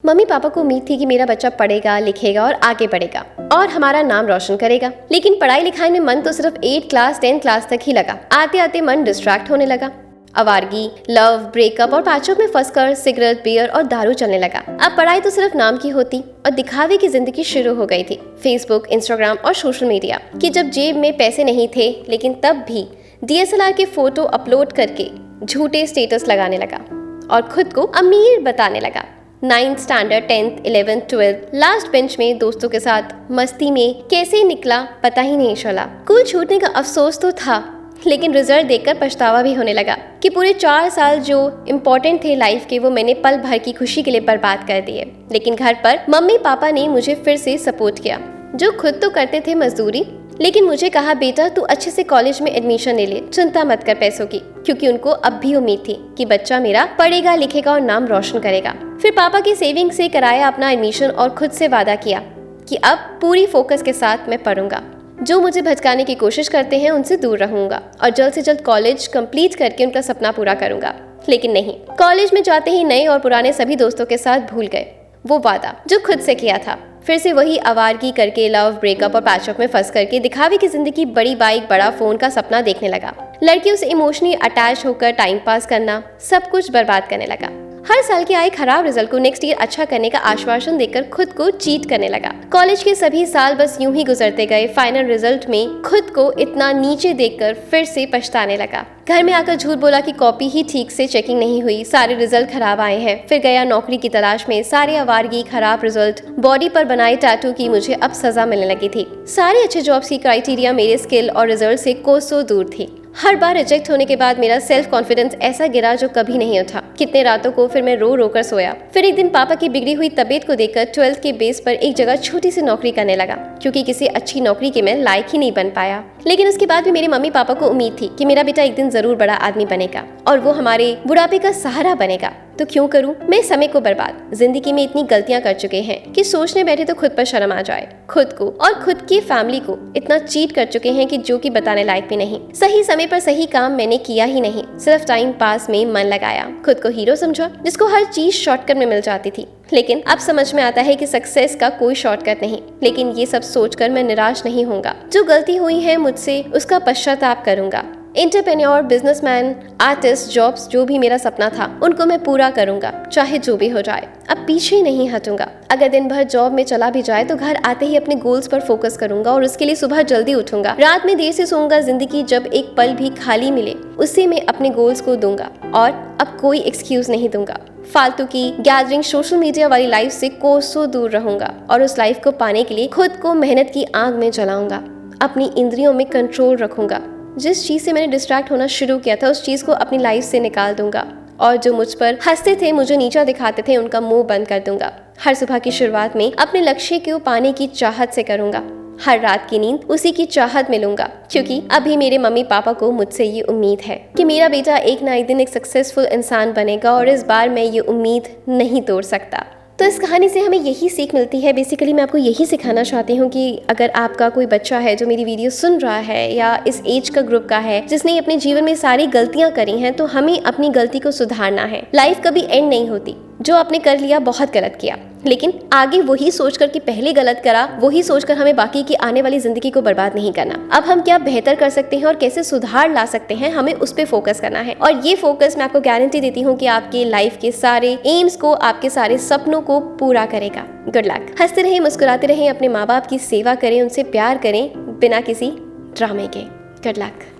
Mummy papa को उम्मीद थी कि मेरा बच्चा पढ़ेगा, लिखेगा और आगे बढ़ेगा और हमारा नाम रोशन करेगा। लेकिन पढ़ाई लिखाई में मन तो सिर्फ 8 क्लास 10 क्लास तक ही लगा। आते आते मन डिस्ट्रैक्ट होने लगा। आवारगी, लव, ब्रेकअप और पैचअप में फंसकर सिगरेट, बियर और दारू चलने लगा। अब पढ़ाई तो सिर्फ नाम की होती और दिखावे की जिंदगी शुरू हो गई थी। फेसबुक, इंस्टाग्राम और सोशल मीडिया कि जब जेब में पैसे नहीं थे, लेकिन तब भी DSLR के फोटो अपलोड करके झूठे स्टेटस लगाने लगा और खुद को अमीर बताने लगा। 9th standard, 10th, 11th, 12th last bench में दोस्तों के साथ मस्ती में कैसे निकला पता ही नहीं चला। स्कूल छूटने का अफसोस तो था, लेकिन रिजल्ट देखकर पछतावा भी होने लगा कि पूरे 4 साल जो इम्पोर्टेंट थे लाइफ के वो मैंने पल भर की खुशी के लिए बर्बाद कर दिए। लेकिन घर पर मम्मी पापा ने मुझे फिर से सपोर्ट किया, जो खुद तो करते थे मजदूरी, लेकिन मुझे कहा बेटा तू अच्छे से कॉलेज में एडमिशन ले ले, चिंता मत कर पैसों की, क्योंकि उनको अब भी उम्मीद थी कि बच्चा मेरा पढ़ेगा, लिखेगा और नाम रोशन करेगा। फिर पापा की सेविंग से कराया अपना एडमिशन और खुद से वादा किया कि अब पूरी फोकस के साथ मैं पढ़ूंगा। जो मुझे भटकाने की कोशिश करते हैं उनसे दूर रहूंगा और जल्द से जल्द कॉलेज कंप्लीट करके उनका सपना पूरा करूंगा। लेकिन नहीं, कॉलेज में जाते ही नए और पुराने सभी दोस्तों के साथ भूल गए वो वादा जो खुद से किया था। फिर से वही आवारगी करके, लव, ब्रेकअप और पैचअप में फंस करके दिखावे की जिंदगी, बड़ी बाइक, बड़ा फोन का सपना देखने लगा। लड़कियों से इमोशनली अटैच होकर टाइम पास करना, सब कुछ बर्बाद करने लगा। हर साल के आए खराब रिजल्ट को नेक्स्ट ईयर अच्छा करने का आश्वासन देकर खुद को चीट करने लगा। कॉलेज के सभी साल बस यूं ही गुजरते गए। फाइनल रिजल्ट में खुद को इतना नीचे देखकर फिर से पछताने लगा। घर में आकर झूठ बोला कि कॉपी ही ठीक से चेकिंग नहीं हुई, सारे रिजल्ट खराब आए हैं। फिर गया नौकरी की तलाश में, सारे आवारगी, खराब रिजल्ट, बॉडी पर बनाए टैटू की मुझे अब सजा मिलने लगी थी। सारे अच्छे जॉब्स की क्राइटेरिया मेरे स्किल और रिजल्ट से कोसों दूर थी। हर बार रिजेक्ट होने के बाद मेरा सेल्फ कॉन्फिडेंस ऐसा गिरा जो कभी नहीं उठा। कितने रातों को फिर मैं रो रो कर सोया। फिर एक दिन पापा की बिगड़ी हुई तबीयत को देखकर 12th के बेस पर एक जगह छोटी सी नौकरी करने लगा, क्योंकि किसी अच्छी नौकरी के मैं लायक ही नहीं बन पाया। लेकिन उसके बाद भी मेरे मम्मी पापा को उम्मीद थी कि मेरा बेटा एक दिन जरूर बड़ा आदमी बनेगा और वो हमारे बुढ़ापे का सहारा बनेगा। तो क्यों करूं मैं समय को बर्बाद। जिंदगी में इतनी गलतियां कर चुके हैं कि सोचने बैठे तो खुद पर शर्म आ जाए। खुद को और खुद की फैमिली को इतना चीट कर चुके हैं कि जो कि बताने लायक भी नहीं। सही समय पर सही काम मैंने किया ही नहीं, सिर्फ टाइम पास में मन लगाया। खुद को हीरो समझा जिसको हर चीज शॉर्टकट में मिल जाती थी। लेकिन अब समझ में आता है कि सक्सेस का कोई शॉर्टकट नहीं। लेकिन ये सब सोचकर मैं निराश नहीं होऊंगा। जो गलती हुई है मुझसे उसका पश्चाताप करूंगा। एंटरप्रेन्योर, बिजनेसमैन, आर्टिस्ट, जॉब्स, जो भी मेरा सपना था उनको मैं पूरा करूंगा, चाहे जो भी हो जाए। अब पीछे नहीं हटूंगा। अगर दिन भर जॉब में चला भी जाए तो घर आते ही अपने गोल्स पर फोकस करूंगा और उसके लिए सुबह जल्दी उठूंगा। रात में देर से सोऊंगा। जिंदगी जब एक पल भी खाली मिले उसी में अपने गोल्स को दूंगा और अब कोई एक्सक्यूज नहीं दूंगा। फालतू की गैदरिंग, सोशल मीडिया वाली लाइफ से कोसों दूर रहूंगा और उस लाइफ को पाने के लिए खुद को मेहनत की आग में जलाऊंगा। अपनी इंद्रियों में कंट्रोल रखूंगा। जिस चीज से मैंने डिस्ट्रैक्ट होना शुरू किया था उस चीज को अपनी लाइफ से निकाल दूंगा और जो मुझ पर हंसते थे, मुझे नीचा दिखाते थे, उनका मुंह बंद कर दूंगा। हर सुबह की शुरुआत में अपने लक्ष्य को पाने की चाहत से करूंगा। हर रात की नींद उसी की चाहत में लूंगा, क्योंकि अभी मेरे मम्मी पापा को मुझसे ये उम्मीद है कि मेरा बेटा एक ना एक दिन एक सक्सेसफुल इंसान बनेगा और इस बार मैं ये उम्मीद नहीं तोड़ सकता। तो इस कहानी से हमें यही सीख मिलती है। बेसिकली मैं आपको यही सिखाना चाहती हूँ कि अगर आपका कोई बच्चा है जो मेरी वीडियो सुन रहा है या इस एज का ग्रुप का है जिसने अपने जीवन में सारी गलतियां करी हैं, तो हमें अपनी गलती को सुधारना है। लाइफ कभी एंड नहीं होती। जो आपने कर लिया बहुत गलत किया, लेकिन आगे वही सोचकर कि पहले गलत करा, वही सोचकर हमें बाकी की आने वाली जिंदगी को बर्बाद नहीं करना। अब हम क्या बेहतर कर सकते हैं और कैसे सुधार ला सकते हैं, हमें उस पे फोकस करना है। और ये फोकस मैं आपको गारंटी देती हूँ कि आपके लाइफ के सारे एम्स को, आपके सारे सपनों को पूरा करेगा। Good luck. हंसते रहें, मुस्कुराते रहें, अपने माँ बाप की सेवा करें, उनसे प्यार करें बिना किसी ड्रामे के। Good luck.